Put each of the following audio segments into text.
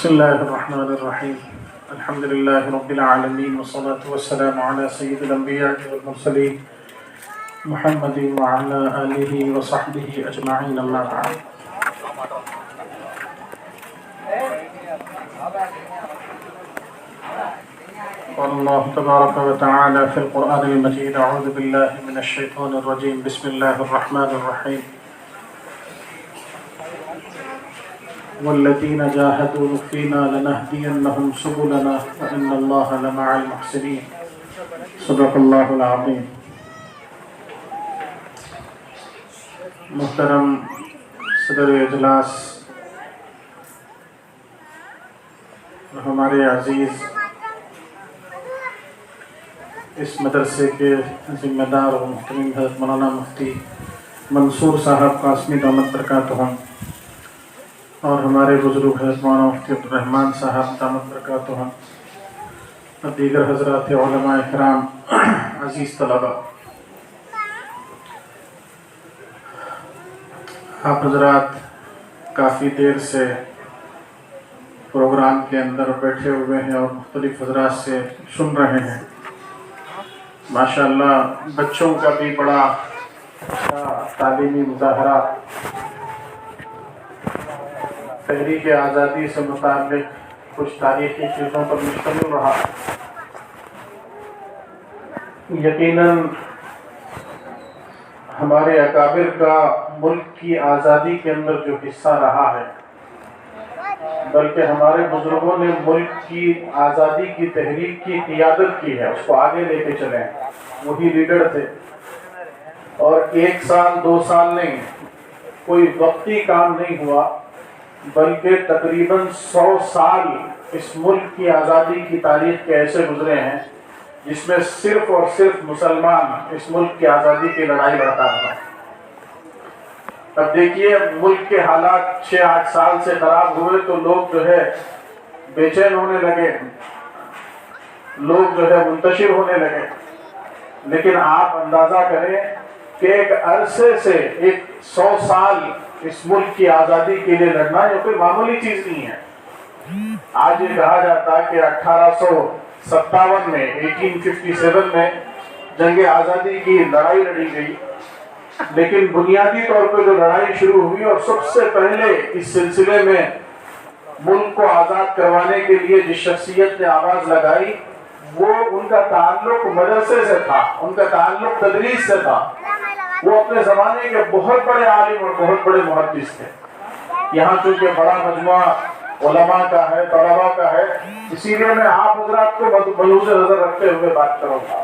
بسم الله الرحمن الرحيم الحمد لله رب العالمين والصلاة والسلام على سيد الأنبياء والمرسلين محمد وعلى آله وصحبه أجمعين أما بعد. قال الله تبارك وتعالى في القرآن المجيد: أعوذ بالله من الشيطان الرجيم بسم الله الرحمن الرحيم والذين جاهدوا فينا لنهدينهم سبلنا وإن الله لمع المحسنين. صدق اللہ العظیم. محترم صدر اجلاس، ہمارے عزیز اس مدرسے کے ذمہ دار و محترم حضرت مولانا مفتی منصور صاحب قاسمی دامت برکاتہم، اور ہمارے بزرگ حضرت مولانا مفتی عبدالرحمن صاحب دامت برکاتہم، اور دیگر حضرات علماء کرام، عزیز طلباء، آپ حضرات کافی دیر سے پروگرام کے اندر بیٹھے ہوئے ہیں اور مختلف حضرات سے سن رہے ہیں. ماشاءاللہ بچوں کا بھی بڑا اچھا تعلیمی مظاہرہ تحریک آزادی سے متعلق کچھ تاریخی چیزوں پر مشتمل رہا. یقیناً ہمارے اکابر کا ملک کی آزادی کے اندر جو حصہ رہا ہے، بلکہ ہمارے بزرگوں نے ملک کی آزادی کی تحریک کی قیادت کی ہے، اس کو آگے لے کے چلے، وہی لیڈر تھے. اور 1 سال 2 سال نہیں، کوئی وقتی کام نہیں ہوا، بلکہ تقریباً 100 سال اس ملک کی آزادی کی تاریخ کے ایسے گزرے ہیں جس میں صرف اور صرف مسلمان اس ملک کی آزادی کی لڑائی لڑتا رہا. اب دیکھیے ملک کے حالات 6-8 سال سے خراب ہوئے تو لوگ جو ہے بے چین ہونے لگے، لوگ جو ہے منتشر ہونے لگے. لیکن آپ اندازہ کریں کہ ایک عرصے سے 100 سال اس ملک کی آزادی کے لیے لڑنا یہ کوئی معمولی چیز نہیں ہے. آج یہ کہا جاتا ہے کہ 1857 میں 1857 میں جنگ آزادی کی لڑائی لڑی گئی، لیکن بنیادی طور پہ جو لڑائی شروع ہوئی اور سب سے پہلے اس سلسلے میں ملک کو آزاد کروانے کے لیے جس شخصیت نے آواز لگائی، وہ ان کا تعلق مدرسے سے تھا، ان کا تعلق تدریس سے تھا. وہ اپنے زمانے کے بہت بڑے عالم اور بہت بڑے محدث تھے. یہاں چونکہ بڑا مجموعہ علماء کا ہے، طلباء کا ہے، اسی لیے میں آپ حضرات کو ملحوظ نظر رکھتے ہوئے بات کروں گا.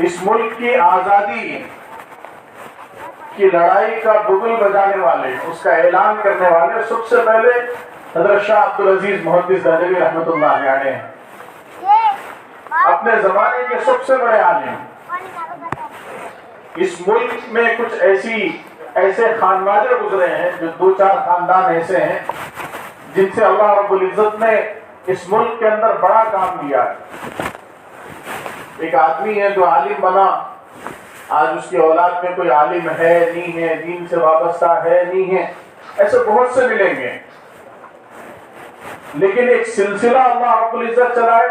اس ملک کی آزادی کی لڑائی کا بغل بجانے والے، اس کا اعلان کرنے والے سب سے پہلے حضرت شاہ عبدالعزیز محدث دہلوی رحمۃ اللہ علیہ ہیں، اپنے زمانے کے سب سے بڑے عالم. اس ملک میں کچھ ایسے خانوادے گزرے ہیں، جو 2-4 خاندان ایسے ہیں جن سے اللہ رب العزت نے اس ملک کے اندر بڑا کام کیا ہے. ایک آدمی ہے جو عالم بنا، آج اس کی اولاد میں کوئی عالم ہے نہیں ہے، دین سے وابستہ ہے نہیں ہے، ایسے بہت سے ملیں گے. لیکن ایک سلسلہ اللہ رب العزت چلائے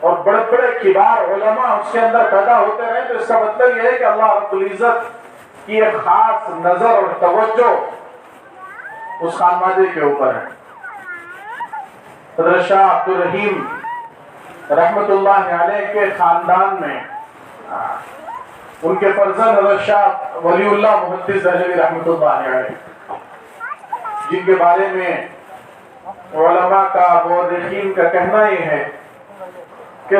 اور بڑے بڑے کبار علماء اس کے اندر پیدا ہوتے رہے، تو اس کا مطلب یہ ہے کہ اللہ رب العزت کی ایک خاص نظر اور توجہ اس خانوادے کے اوپر ہے. حضرت شاہ عبدالرحیم رحمت اللہ علیہ کے خاندان میں ان کے فرزند حضرت شاہ ولی اللہ محدث دہلوی رحمت اللہ علیہ، جن کے بارے میں علماء کا مورخین کا کہنا یہ ہے کہ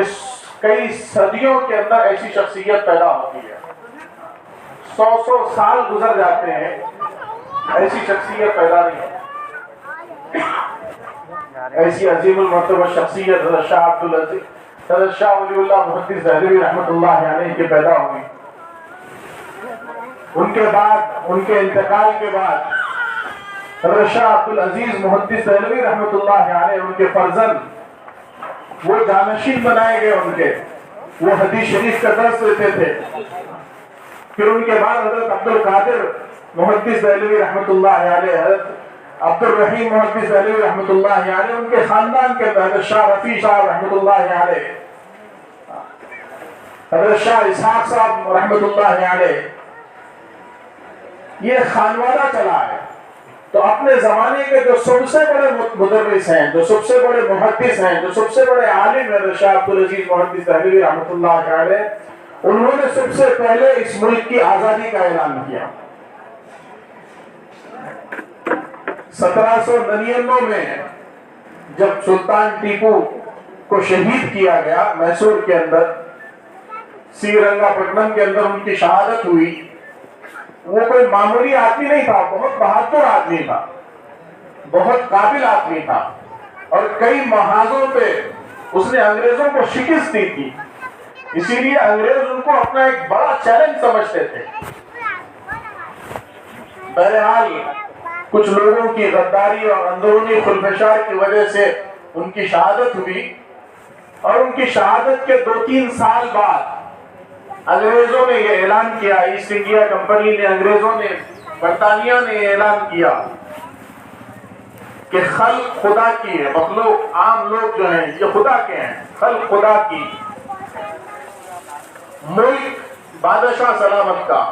کئی صدیوں کے اندر ایسی شخصیت پیدا ہوتی ہے، 100 سال گزر جاتے ہیں، ایسی شخصیت پیدا نہیں ہے. ایسی عظیم المرتبہ شخصیت حضرت شاہ عبدالعزیز، حضرت شاہ ولی اللہ محدث دہلوی رحمت اللہ علیہ کے پیدا ہوئی. ان کے بعد، ان کے انتقال کے بعد حضرت شاہ عبدالعزیز محدث دہلوی رحمت اللہ علیہ، ان کے فرزند وہ جانشین بنائے گئے، ان کے وہ حدیث شریف کا درس دیتے تھے. پھر ان کے بعد حضرت عبد القادر محدث دہلوی رحمت اللہ علیہ، حضرت عبد الرحیم محدث دہلوی رحمۃ اللہ علیہ، ان کے خاندان کے اندر حضرت شاہ رفیع صاحب رحمۃ اللہ علیہ، حضرت شاہ اسحاق صاحب رحمۃ اللہ علیہ، یہ خانوادہ چلا ہے. تو اپنے زمانے کے جو سب سے بڑے مدرس ہیں، جو سب سے بڑے محدث ہیں، جو سب سے بڑے عالم ہیں حضرت شاہ عبدالعزیز محدث دہلوی رحمۃ اللہ علیہ، انہوں نے سب سے پہلے اس ملک کی آزادی کا اعلان کیا. 1799 میں جب سلطان ٹیپو کو شہید کیا گیا میسور کے اندر، سی رنگا پٹنم کے اندر ان کی شہادت ہوئی. وہ کوئی معمولی آدمی نہیں تھا، بہت بہادر آدمی تھا، بہت قابل آدمی تھا، اور کئی محاذوں پہ اس نے انگریزوں کو شکست دی تھی. اسی لیے انگریز ان کو اپنا ایک بڑا چیلنج سمجھتے تھے. بہرحال کچھ لوگوں کی غداری اور اندرونی خلفشار کی وجہ سے ان کی شہادت ہوئی، اور ان کی شہادت کے 2-3 سال بعد انگریزوں نے یہ اعلان کیا، ایسٹ انڈیا کمپنی نے، انگریزوں نے، برطانیہ نے یہ اعلان کیا کہ خلق خدا کی ہے، مخلوق عام لوگ جو ہیں یہ خدا کے ہیں، خلق خدا کی، ملک بادشاہ سلامت کا.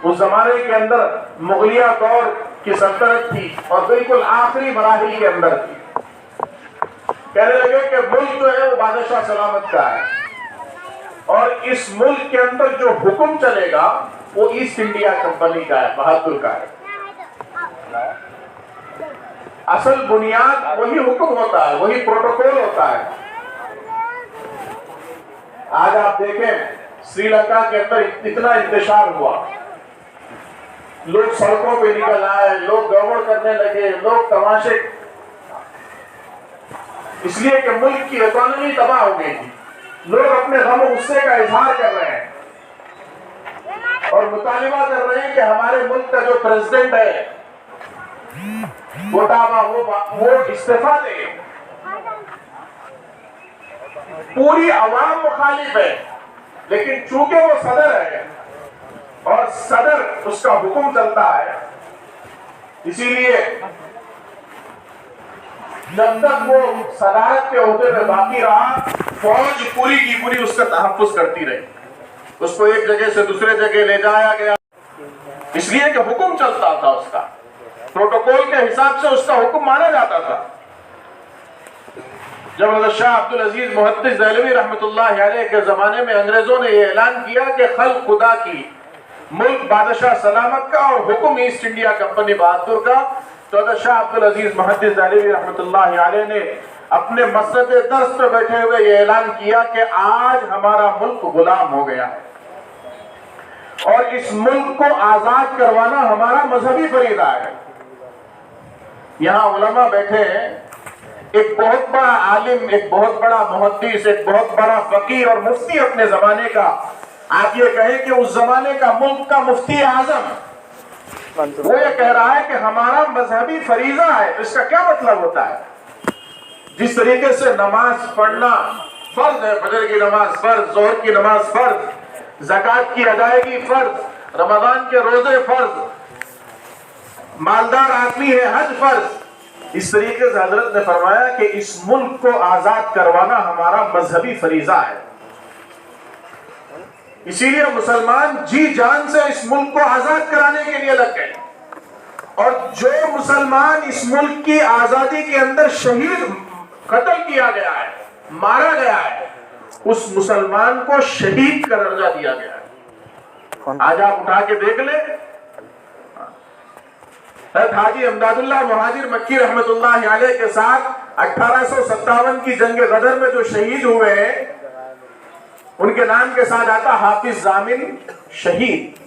اس زمانے کے اندر مغلیہ دور کی سلطنت تھی اور بالکل آخری مراحل کے اندر تھی. کہنے لگے کہ ملک جو ہے وہ بادشاہ سلامت کا ہے، اور اس ملک کے اندر جو حکم چلے گا وہ ایسٹ انڈیا کمپنی کا ہے، بہادر کا ہے. اصل بنیاد وہی حکم ہوتا ہے، وہی پروٹوکول ہوتا ہے. آج آپ دیکھیں سری لنکا کے اندر اتنا انتشار ہوا، لوگ سڑکوں پہ نکل آئے، لوگ گڑبڑ کرنے لگے، لوگ تماشے، اس لیے کہ ملک کی اکانومی تباہ ہو گئی تھی. لوگ اپنے غم و غصے کا اظہار کر رہے ہیں اور مطالبہ کر رہے ہیں کہ ہمارے ملک کا جو پریزیڈنٹ ہے وہ استعفیٰ دے. پوری عوام مخالف ہے، لیکن چونکہ وہ صدر ہے اور صدر اس کا حکم چلتا ہے، اسی لیے جب تک وہ صدارت کے عہدے میں باقی رہا، فوج پوری کی پوری اس کا تحفظ کرتی رہی. اس کو ایک جگہ سے دوسرے جگہ لے جایا گیا، اس لیے کہ حکم چلتا تھا، اس کا پروٹوکول کے حساب سے اس کا حکم مانا جاتا تھا. جب حضرت شاہ عبدالعزیز محدث دہلوی رحمۃ اللہ علیہ کے زمانے میں انگریزوں نے یہ اعلان کیا کہ خلق خدا کی، ملک بادشاہ سلامت کا، اور حکم ایسٹ انڈیا کمپنی بہادر کا، تو حضرت شاہ عبدالعزیز محدث دہلوی رحمۃ اللہ علیہ نے اپنے مسجد درس پہ بیٹھے ہوئے یہ اعلان کیا کہ آج ہمارا ملک غلام ہو گیا ہے اور اس ملک کو آزاد کروانا ہمارا مذہبی فریضہ ہے. یہاں علماء بیٹھے ہیں، ایک بہت بڑا عالم، ایک بہت بڑا محدث، ایک بہت بڑا فقیر اور مفتی اپنے زمانے کا، آپ یہ کہیں کہ اس زمانے کا ملک کا مفتی اعظم، وہ یہ کہہ رہا ہے کہ ہمارا مذہبی فریضہ ہے. اس کا کیا مطلب ہوتا ہے؟ جس طریقے سے نماز پڑھنا فرض ہے، فجر کی نماز فرض، ظہر کی نماز فرض، زکوٰۃ کی ادائیگی فرض، رمضان کے روزے فرض، مالدار آدمی ہے حج فرض، اس طریقے سے حضرت نے فرمایا کہ اس ملک کو آزاد کروانا ہمارا مذہبی فریضہ ہے. اسی لیے مسلمان جی جان سے اس ملک کو آزاد کرانے کے لیے لگ گئے، اور جو مسلمان اس ملک کی آزادی کے اندر شہید قتل کیا گیا ہے، مارا گیا ہے، اس مسلمان کو شہید کا درجہ دیا گیا ہے. آج آپ اٹھا کے دیکھ لیں، حضرت حاجی امداد اللہ مہاجر مکی رحمت اللہ علیہ کے ساتھ 1857 کی جنگ غدر میں جو شہید ہوئے ہیں، ان کے نام کے ساتھ آتا حافظ ضامن شہید.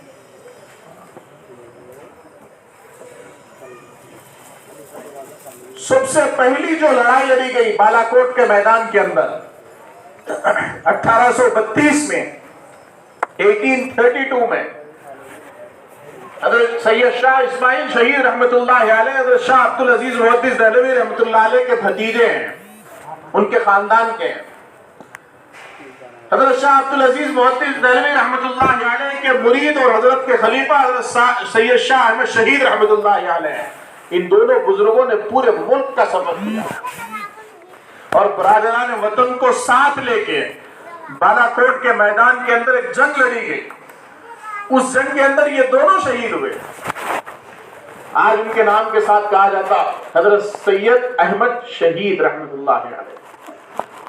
سب سے پہلی جو لڑائی لڑی گئی بالا کوٹ کے میدان کے اندر 1832 میں، 1832 میں، حضرت سید شاہ اسماعیل شہید رحمت اللہ علیہ حضرت شاہ عبدالعزیز محدث دہلوی رحمت اللہ علیہ کے بھتیجے ہیں، ان کے خاندان کے ہیں. حضرت شاہ عبدالعزیز محدث دہلوی رحمت اللہ علیہ کے مرید اور حضرت کے خلیفہ حضرت سید شاہ احمد شہید رحمت اللہ علیہ ہیں. ان دونوں بزرگوں نے پورے ملک کا سفر کیا اور برادران وطن کو ساتھ لے کے بالا کوٹ کے میدان کے اندر ایک جنگ لڑی گئی. اس جنگ کے اندر یہ دونوں شہید ہوئے. آج ان کے نام کے ساتھ کہا جاتا حضرت سید احمد شہید رحمت اللہ علیہ,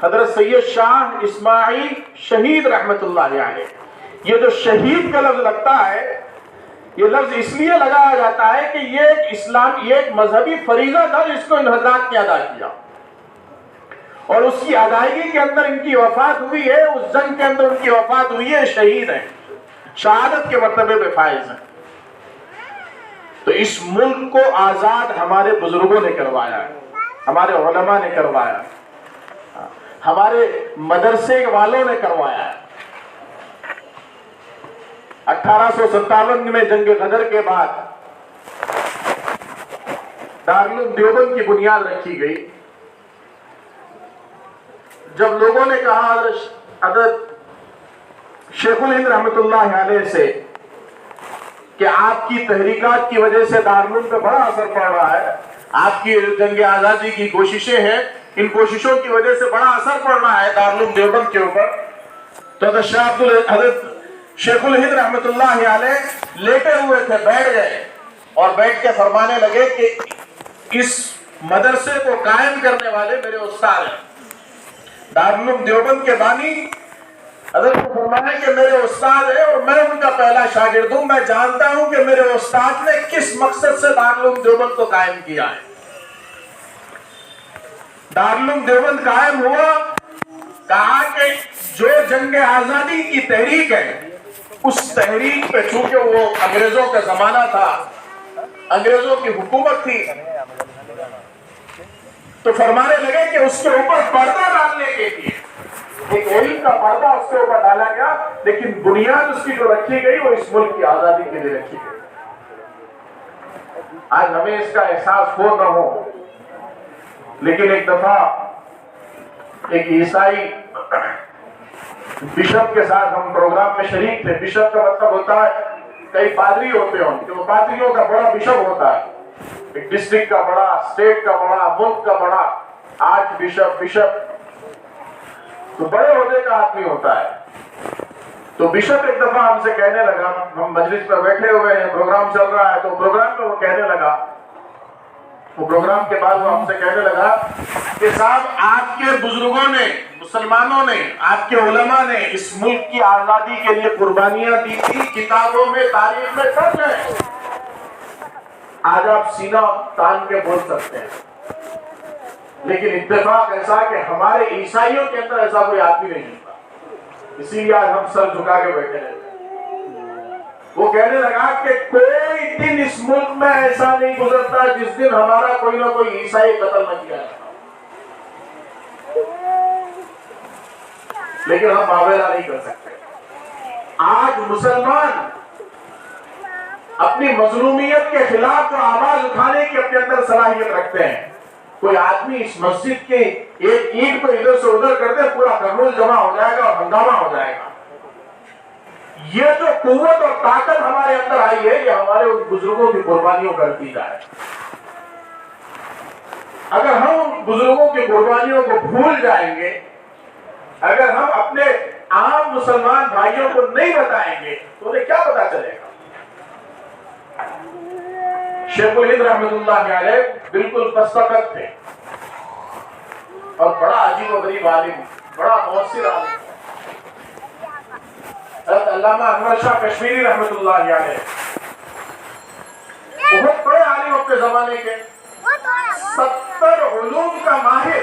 حضرت سید شاہ اسماعیل شہید رحمت اللہ علیہ. یہ جو شہید کا لفظ لگتا ہے, یہ لفظ اس لیے لگایا جاتا ہے کہ یہ ایک مذہبی فریضہ تھا جس کو ان حضرات نے ادا کیا, اور اس کی ادائیگی کے اندر ان کی وفات ہوئی ہے. اس جنگ کے اندر ان کی وفات ہوئی ہے, شہید ہیں, شہادت کے مرتبے پہ فائز ہیں. تو اس ملک کو آزاد ہمارے بزرگوں نے کروایا ہے, ہمارے علماء نے کروایا ہے, ہمارے مدرسے والوں نے کروایا ہے. 1857 میں جنگ غدر کے بعد دارالعلوم دیوبند کی بنیاد رکھی گئی. جب لوگوں نے کہا حضرت شیخ الہند رحمت اللہ علیہ سے کہ آپ کی تحریکات کی وجہ سے دارالعلوم پہ بڑا اثر پڑ رہا ہے, آپ کی جنگ آزادی کی کوششیں ہیں, ان کوششوں کی وجہ سے بڑا اثر پڑ رہا ہے دارالعلوم دیوبند کے اوپر, تو حضرت شیخ الہند رحمت اللہ علیہ لیٹے ہوئے تھے, بیٹھ گئے اور بیٹھ کے فرمانے لگے کہ اس مدرسے کو قائم کرنے والے میرے استاد ہیں. دارالعلوم دیوبند کے بانی حضرت کو فرمایا کہ میرے استاد ہیں اور میں ان کا پہلا شاگرد ہوں, میں جانتا ہوں کہ میرے استاد نے کس مقصد سے دارالعلوم دیوبند کو قائم کیا ہے. دارالعلوم دیوبند قائم ہوا, کہا کہ جو جنگ آزادی کی تحریک ہے اس تحریک پہ, چونکہ وہ انگریزوں کا زمانہ تھا, انگریزوں کی حکومت تھی, تو فرمانے لگے کہ اس کے اوپر پردہ ڈالنے کے لیے ایک علم کا پردہ اس کے اوپر ڈالا گیا, لیکن بنیاد اس کی جو رکھی گئی وہ اس ملک کی آزادی کے لیے رکھی گئی. آج ہمیں اس کا احساس ہو نہ ہو, لیکن ایک دفعہ ایک عیسائی بشپ کے ساتھ ہم پروگرام میں شریک تھے. بشپ کا مطلب ہوتا ہے کئی پادری ہوتے ہوں, جو پادریوں کا بڑا بشپ ہوتا ہے, ایک ڈسٹرکٹ کا بڑا, اسٹیٹ کا بڑا, ملک کا بڑا, آرچ بشپ تو بڑے عہدے کا آدمی ہوتا ہے. تو بشپ ایک دفعہ ہم سے کہنے لگا, ہم مجلس میں بیٹھے ہوئے ہیں, پروگرام چل رہا ہے, تو پروگرام میں وہ کہنے لگا, وہ پروگرام کے بعد وہ ہم سے کہنے لگا کہ صاحب آپ کے بزرگوں نے, مسلمانوں نے, آپ کے علماء نے اس ملک کی آزادی کے لیے قربانیاں دی تھی, کتابوں میں, تاریخ میں سب ہے. آج آپ سینہ تان کے بول سکتے ہیں, لیکن اتفاق ایسا کہ ہمارے عیسائیوں کے اندر ایسا کوئی آدمی نہیں ہوتا, اسی لیے آج ہم سر جھکا کے بیٹھے رہتے ہیں. وہ کہنے لگا کہ کوئی دن اس ملک میں ایسا نہیں گزرتا جس دن ہمارا کوئی نہ کوئی عیسائی قتل نہ کیا جاتا, لیکن ہم معاوضہ نہیں کر سکتے. آج مسلمان اپنی مظلومیت کے خلاف جو آواز اٹھانے کی اپنے اندر صلاحیت رکھتے ہیں, کوئی آدمی اس مسجد کے ایک اینٹ کو ادھر سے ادھر کر دے, پورا کرنول جمع ہو جائے گا اور ہنگامہ ہو جائے گا. یہ جو قوت اور طاقت ہمارے اندر آئی ہے, یہ ہمارے ان بزرگوں کی قربانیوں کا نتیجہ ہے. اگر ہم ان بزرگوں کی قربانیوں کو بھول جائیں گے, اگر ہم اپنے عام مسلمان بھائیوں کو نہیں بتائیں گے تو انہیں کیا پتا چلے گا. شیخ الہند رحمت اللہ علیہ بالکل پستقت تھے اور بڑا عجیب و غریب عالم, بڑا مؤثر عالم. حضرت علامہ انور شاہ کشمیری رحمت اللہ علیہ بہت بڑے عالم اپنے زمانے کے, 70 علوم کا ماہر.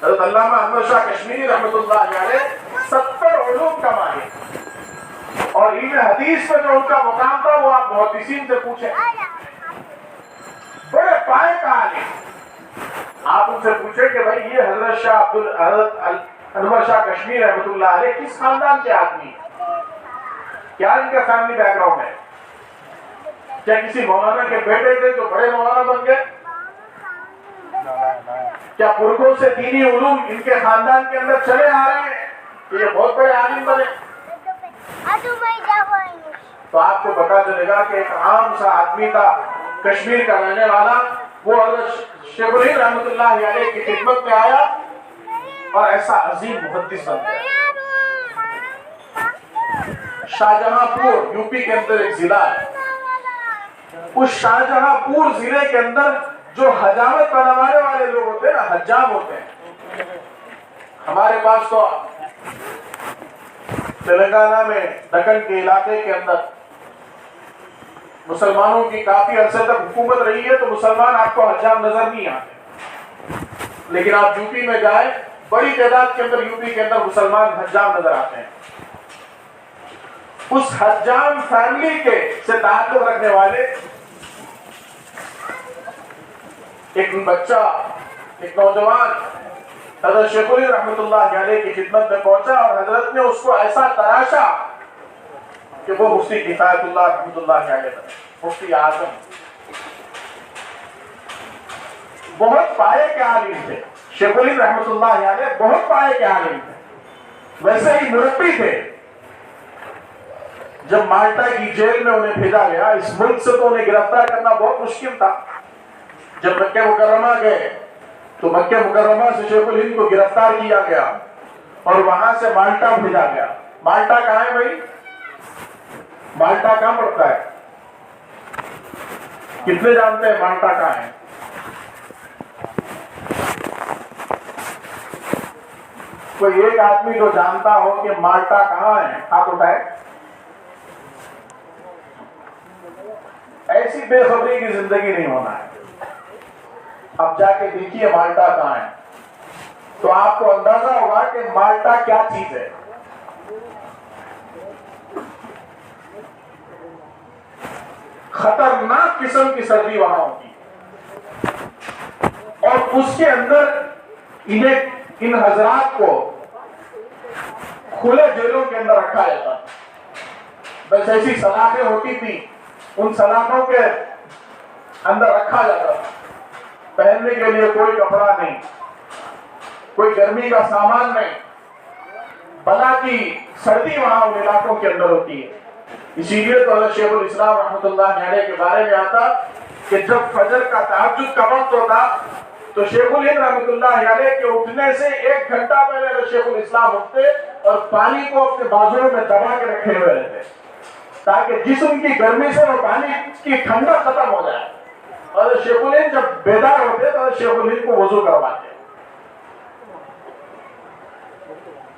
حضرت علامہ انور شاہ کشمیری رحمت اللہ علیہ 70 علوم کا ماہر, اور علم حدیث میں جو ان کا مقام تھا وہ آپ محدثین سے پوچھیں, بڑے پائے کا عالم. آپ ان سے پوچھیں کہ بھائی یہ حضرت انور شاہ کشمیری رحمت اللہ علیہ کس خاندان کے آدمی ہیں, کیا ان کا فیملی بیک گراؤنڈ ہے, کیا کسی مولانا کے بیٹے تھے جو بڑے مولانا بن گئے, کیا پرگوں سے دینی علوم ان کے خاندان کے اندر چلے آ رہے ہیں کہ یہ بہت بڑے عالم بنے. تو آپ کو پتا چلے گا کہ ایک عام سا آدمی تھا, کشمیر کا رہنے والا، وہ حضرت شیخ الہند رحمۃ اللہ علیہ کی خدمت میں آیا اور ایسا عظیم محدث بن گیا۔ شاہجہاں پور یو پی کے اندر ایک ضلع ہے، اس شاہجہاں پور ضلع کے اندر جو حجامت بنوانے والے لوگ ہوتے ہیں نا، حجام ہوتے ہیں، ہمارے پاس تو تلنگانہ میں دکن کے علاقے کے اندر مسلمانوں کی کافی عرصے تک حکومت رہی ہے، تو مسلمان آپ کو حجام نظر نہیں آتے، لیکن آپ یو پی میں جائیں، بڑی تعداد کے اندر یو پی کے اندر مسلمان حجام نظر آتے ہیں۔ اس حجام فیملی کے سے تعلق رکھنے والے ایک بچہ، ایک نوجوان حضرت شیخ الہند رحمۃ اللہ علیہ کی خدمت میں پہنچا اور حضرت نے اس کو ایسا تراشا کہ وہ مفتی کفایت اللہ رحمۃ اللہ علیہ بنے، مفتی اعظم۔ بہت پائے کے عالم تھے شیخ الہند رحمۃ اللہ علیہ، بہت پائے کے عالم تھے، ویسے ہی مربی تھے۔ جب مالٹا کی جیل میں انہیں بھیجا گیا، اس ملک سے تو انہیں گرفتار کرنا بہت مشکل تھا، جب مکہ مکرمہ گئے تو مکہ مکرمہ سے شیخ الہند کو گرفتار کیا گیا اور وہاں سے مالٹا بھیجا گیا۔ مالٹا کہاں ہے بھائی؟ مالٹا کہاں پڑتا ہے؟ کتنے جانتے ہیں مالٹا کہاں ہے؟ کوئی ایک آدمی جو جانتا ہو کہ مالٹا کہاں ہے، ہاتھ اٹھائے۔ ایسی بے خبری کی زندگی نہیں ہونا ہے۔ اب جا کے دیکھیے مالٹا کہاں ہے، تو آپ کو اندازہ ہوگا کہ مالٹا کیا چیز ہے۔ خطرناک قسم کی سردی وہاں ہوتی ہے، اور اس کے اندر ان حضرات کو کھلے جیلوں کے اندر رکھا جاتا، بس ایسی سلاخیں ہوتی تھی، ان سلاخوں کے اندر رکھا جاتا تھا، پہننے کے لیے کوئی کپڑا نہیں، کوئی گرمی کا سامان نہیں، بلا کی سردی وہاں ان علاقوں کے اندر ہوتی ہے۔ اسی لیے تو حضرت شیخ الاسلام رحمۃ اللہ علیہ کے بارے میں آتا کہ جب فجر کا تہجد کا وقت ہوتا تو شیخ الہند رحمۃ اللہ علیہ کے اٹھنے سے 1 گھنٹہ پہلے حضرت شیخ الاسلام اٹھتے اور پانی کو اپنے بازوؤں میں دبا کے رکھے ہوئے رہتے، تاکہ جسم کی گرمی سے وہ پانی کی ٹھنڈک ختم ہو جائے۔ اور شیخ الہند جب بیدار ہوتے تو شیخ الہند کو وضو کرواتے۔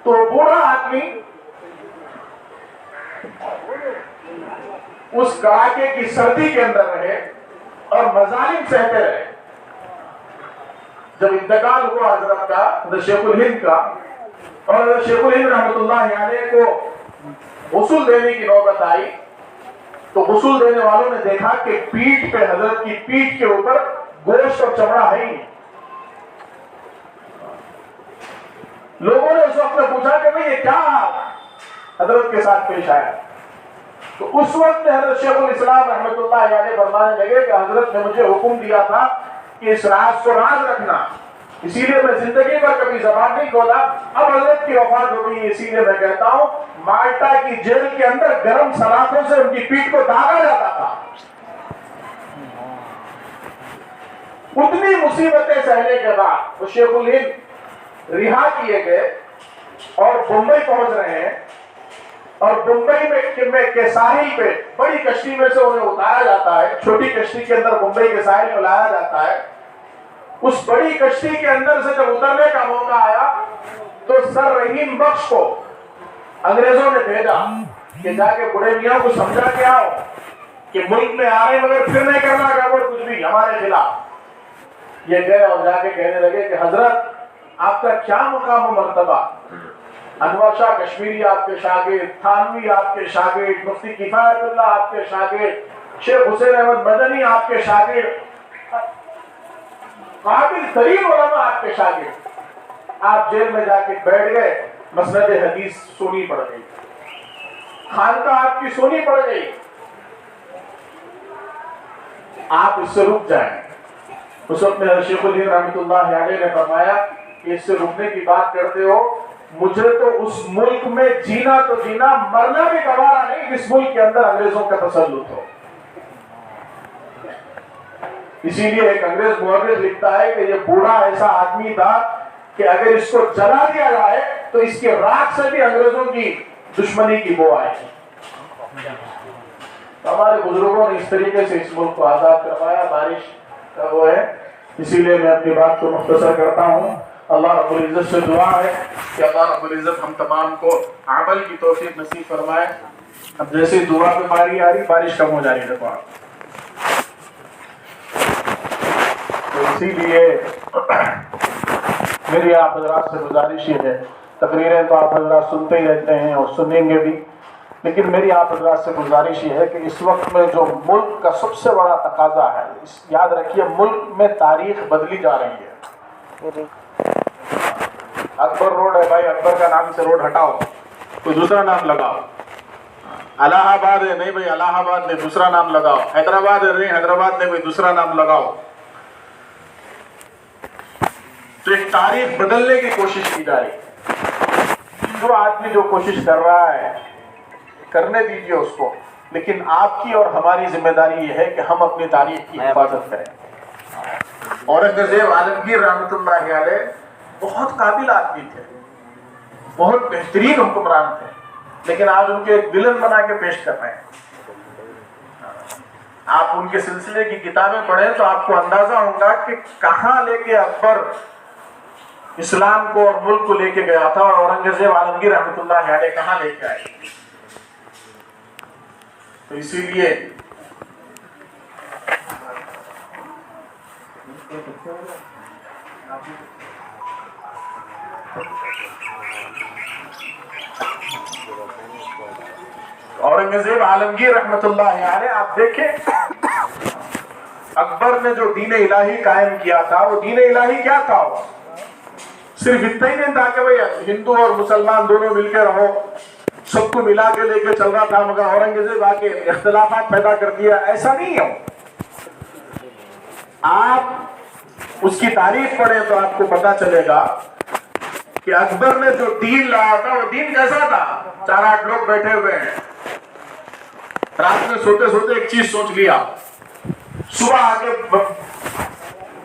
تو بوڑھا آدمی اس کڑاکے کی سردی کے اندر رہے اور مظالم سہتے رہے۔ جب انتقال ہوا حضرت کا، حضرت شیخ الہند کا، اور حضرت شیخ الہند رحمۃ اللہ علیہ کو غسل دینے کی نوبت آئی، تو غسل دینے والوں نے دیکھا کہ پیٹھ پہ، حضرت کی پیٹھ کے اوپر گوشت اور چمڑا ہے ہی۔ لوگوں نے اس وقت میں پوچھا کہ بھئی یہ کیا حضرت کے ساتھ پیش آیا؟ تو اس وقت میں حضرت شیخ الاسلام رحمۃ اللہ علیہ فرمانے لگے کہ حضرت نے مجھے حکم دیا تھا کہ اس راز کو راز رکھنا، اسی لیے میں زندگی پر کبھی زبان نہیں کھولا۔ اب حضرت کی وفات ہو گئی، اسی لیے میں کہتا ہوں مالٹا کی جیل کے اندر گرم سلاخوں سے ان کی پیٹھ کو داغا جاتا تھا۔ اتنی مصیبتیں سہنے کے بعد وہ شیخ الہند رہا کیے گئے اور بمبئی پہنچ رہے ہیں، اور بمبئی میں کے ساحل پہ بڑی کشتی میں سے انہیں اتارا جاتا ہے، چھوٹی کشتی کے اندر بمبئی کے ساحل کو لایا جاتا ہے۔ اس بڑی کشتی کے اندر سے جب اترنے کا موقع آیا تو سر رحیم بخش کو انگریزوں نے بھیجا کہ جا کے بڑے میاں کو سمجھا کے آؤ کہ ملک میں آ رہے مگر پھر نہیں کرنا گڑبڑ کچھ بھی ہمارے خلاف۔ یہ گئے اور جا کے کہنے لگے کہ حضرت آپ کا کیا مقام و مرتبہ؟ انور شاہ کشمیری آپ کے شاگرد، تھانوی آپ کے شاگرد، مفتی کفایت اللہ آپ کے شاگرد، شیخ حسین احمد مدنی آپ کے شاگرد، قابل ترین علماء آپ کے شاگرد، آپ جیل میں جا کے بیٹھ گئے، مسند حدیث سونی پڑ گئی، خانقاہ آپ کی سونی پڑ گئی، آپ اس سے رک جائیں۔ اس وقت میں شیخ الہند رحمۃ اللہ علیہ نے فرمایا کہ اس سے رکنے کی بات کرتے ہو، مجھے تو اس ملک میں جینا تو جینا، مرنا بھی گوارا نہیں جس ملک کے اندر انگریزوں کا تسلط ہو۔ اسی لیے ایک انگریز مورخ لکھتا ہے کہ یہ بوڑھا ایسا آدمی تھا کہ اگر اس کو جلا دیا جائے تو اس کے راکھ سے بھی انگریزوں کی دشمنی کی بو آئے گی۔ ہمارے بزرگوں نے اس طریقے سے اس ملک کو آزاد کروایا، بارش کا وہ ہے۔ اسی لیے میں اپنی بات کو مختصر کرتا ہوں۔ اللہ رب العزت سے دعا ہے کہ اللہ رب العزت ہم تمام کو عمل کی توفیق نصیب فرمائے۔ اب جیسے دعا پہ باری آ رہی، بارش کم ہو جا رہی، دیکھو آپ۔ تو اسی لیے میری آپ حضرات سے گزارش یہ ہے، تقریریں تو آپ حضرات سنتے ہی رہتے ہیں اور سنیں گے بھی، لیکن میری آپ حضرات سے گزارش یہ ہے کہ اس وقت میں جو ملک کا سب سے بڑا تقاضا ہے، یاد رکھیے ملک میں تاریخ بدلی جا رہی ہے۔ اکبر روڈ ہے بھائی، اکبر کا نام سے روڈ ہٹاؤ، کوئی دوسرا نام لگاؤ۔ الہ آباد ہے، نہیں بھائی الہ آباد نے دوسرا نام لگاؤ۔ حیدرآباد ہے، نہیں حیدرآباد نے کوئی دوسرا نام لگاؤ۔ تو ایک تاریخ بدلنے کی کوشش کی جا رہی ہے۔ جو آدمی جو کوشش کر رہا ہے کرنے دیجئے اس کو، لیکن آپ کی اور ہماری ذمہ داری یہ ہے کہ ہم اپنی تاریخ کی حفاظت کریں۔ اورنگزیب عالمگیر رحمۃ اللہ علیہ بہت قابل آدمی تھے، بہت بہترین حکمران تھے، لیکن آج ان کے ایک ولن بنا کے پیش کر رہے ہیں۔ آپ ان کے سلسلے کی کتابیں پڑھیں تو آپ کو اندازہ ہوگا کہ کہاں لے کے اکبر اسلام کو اور ملک کو لے کے گیا تھا، اور اورنگزیب عالمگیر رحمۃ اللہ علیہ کہاں لے کے آئے۔ تو اسی لیے اورنگزیب عالمگیر رحمۃ اللہ علیہ، آپ دیکھیں اکبر نے جو دین الہی قائم کیا تھا، وہ دین الہی کیا تھا؟ وہ صرف اتنا ہی نہیں تھا کہ بھئی ہندو اور مسلمان دونوں مل کے رہو، سب کو ملا کے لے کے چل رہا تھا، مگر اورنگزیب آ کے اختلافات پیدا کر دیا، ایسا نہیں ہے۔ آپ اس کی تاریخ پڑھیں تو آپ کو پتا چلے گا کہ اکبر نے جو دین لایا تھا، وہ دین کیسا تھا؟ 4-8 لوگ بیٹھے ہوئے ہیں، رات میں سوتے سوتے ایک چیز سوچ لیا، صبح آ کے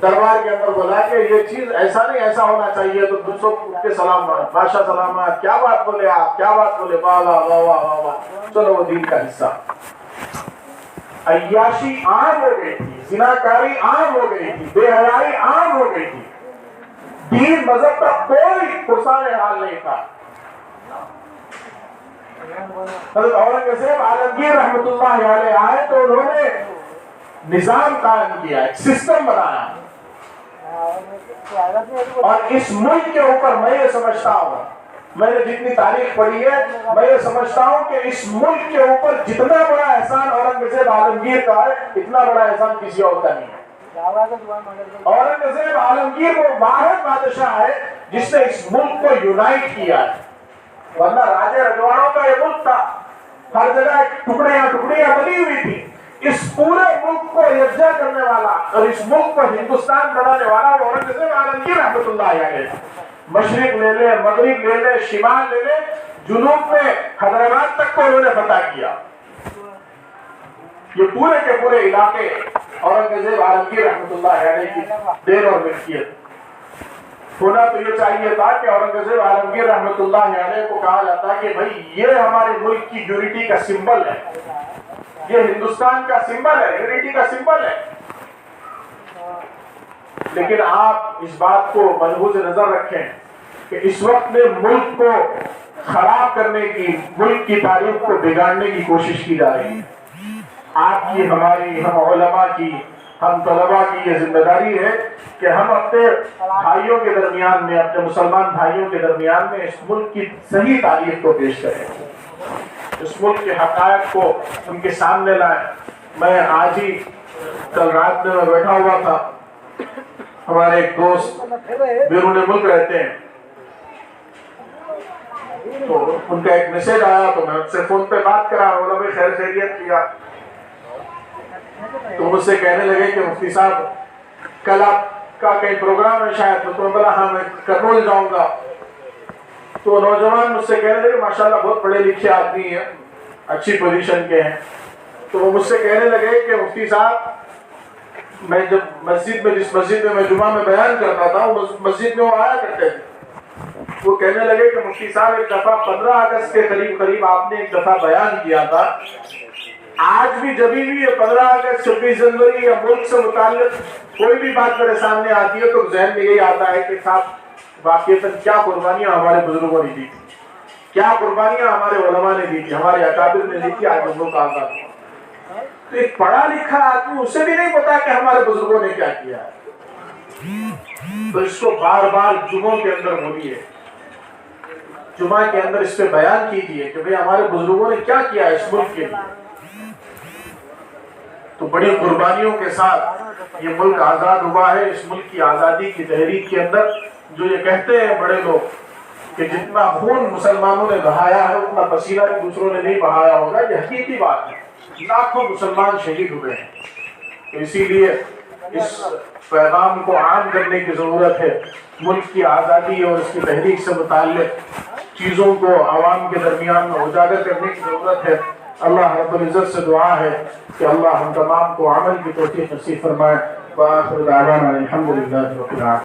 دربار کے اندر بولا کہ یہ چیز ایسا نہیں ایسا ہونا چاہیے، تو دوسروں کے سلامات، بادشاہ سلامات، کیا بات بولے آپ، کیا بات بولے، واہ واہ واہ واہ واہ واہ، چلو وہ دین کا حصہ۔ عیاشی عام ہو گئی تھی، زناکاری عام ہو گئی تھی، بے حیائی عام ہو گئی تھی، دین مذہب کا کوئی پرسان حال نہیں تھا۔ حضرت اورنگزیب عالمگیر رحمۃ اللہ علیہ آئے تو انہوں نے نظام قائم کیا، ایک سسٹم بنایا، اور اس ملک کے اوپر میں یہ سمجھتا ہوں، میں نے جتنی تاریخ پڑھی ہے، میں یہ سمجھتا ہوں کہ اس ملک کے اوپر جتنا بڑا احسان اورنگزیب عالمگیر کا ہے، اتنا بڑا احسان کسی اور کا نہیں ہے۔ اورنگزیب عالمگیر وہ واحد بادشاہ ہے جس نے اس ملک کو یونائٹ کیا ہے، ورنہ راجے رجواڑوں کا یہ ملک تھا، ہر جگہ ٹکڑیاں بنی ہوئی تھی۔ اس پورے ملک کو یکجا کرنے والا اور اس ملک کو ہندوستان بنانے والا وہ اورنگزیب عالمگیر رحمۃ اللہ علیہ۔ مشرق لے لے، مغرب لے لے، شمال لے لے، جنوب میں حیدرآباد تک کو انہوں نے فتح کیا۔ یہ پورے کے پورے علاقے اورنگزیب عالمگیر رحمۃ اللہ علیہ کی دین اور ملکیت۔ ہونا تو یہ چاہیے تھا کہ اورنگزیب عالمگیر رحمۃ اللہ علیہ کو کہا جاتا کہ بھائی یہ ہمارے ملک کی یونٹی کا سمبل ہے، یہ ہندوستان کا سمبل ہے، یونٹی کا سمبل ہے۔ لیکن آپ اس بات کو ملحوظ نظر رکھیں کہ اس وقت میں ملک کو خراب کرنے کی، ملک کی تاریخ کو بگاڑنے کی کوشش کی جا رہی ہے۔ آپ کی، ہماری، ہم علماء کی، ہم طلباء کی یہ ذمہ داری ہے کہ ہم اپنے بھائیوں کے درمیان میں، اپنے مسلمان بھائیوں کے درمیان میں اس ملک کی صحیح تاریخ کو پیش کریں، اس ملک کے حقائق کو ان کے سامنے لائیں۔ میں آج ہی کل رات میں بیٹھا ہوا تھا، ہمارے ایک دوست بیرون ملک رہتے ہیں، تو ان کا ایک میسج آیا تو میں ان سے فون پہ بات کرا، بولا بھائی خیر خیریت کیا، تو مجھ سے کہنے لگے کہ مفتی صاحب کل آپ کا کئی پروگرام ہے شاید، تو میں بولا ہاں میں کرنول جاؤں گا۔ تو نوجوان مجھ سے کہنے لگے ماشاءاللہ بہت پڑھے لکھے آدمی ہیں، اچھی پوزیشن کے ہیں، تو وہ مجھ سے کہنے لگے کہ مفتی صاحب میں جب جس مسجد میں جمعہ میں بیان کرتا تھا اس مسجد میں وہ آیا کرتے تھے. وہ کہنے لگے کہ مفتی صاحب ایک دفعہ 15 اگست کے قریب آپ نے ایک دفعہ بیان کیا تھا. آج بھی جب بھی یہ 15 اگست 26 جنوری یا ملک سے متعلق کوئی بھی بات میرے سامنے آتی ہے تو ذہن میں یہی آتا ہے کہ صاحب واقعتاً کیا قربانیاں ہمارے بزرگوں نے دی تھی, کیا قربانیاں ہمارے علماء نے دی تھی, ہمارے اکابر نے دی تھی. آج ہم لوگ آزاد ہیں. تو ایک پڑھا لکھا آدمی اسے بھی نہیں پتا کہ ہمارے بزرگوں نے کیا کیا ہے. تو اس کو بار بار جمعوں کے اندر بولیے, جمعہ کے اندر اس پہ بیان کیجئے کہ بھئی ہمارے بزرگوں نے کیا کیا ہے اس ملک کے لیے. تو بڑی قربانیوں کے ساتھ یہ ملک آزاد ہوا ہے. اس ملک کی آزادی کی تحریک کے اندر جو یہ کہتے ہیں بڑے لوگ کہ جتنا خون مسلمانوں نے بہایا ہے اتنا پسینہ بھی دوسروں نے نہیں بہایا ہوگا, یہ حقیقی بات ہے. لاکھوں مسلمان شہید ہوئے ہیں. تو اسی لیے اس پیغام کو عام کرنے کی ضرورت ہے. ملک کی آزادی اور اس کی تحریک سے متعلق چیزوں کو عوام کے درمیان میں اجاگر کرنے کی ضرورت ہے. اللہ رب العزت سے دعا ہے کہ اللہ ہم تمام کو عمل کی توفیق نصیب فرمائے. وآخر دعوانا الحمدللہ رب العالمین.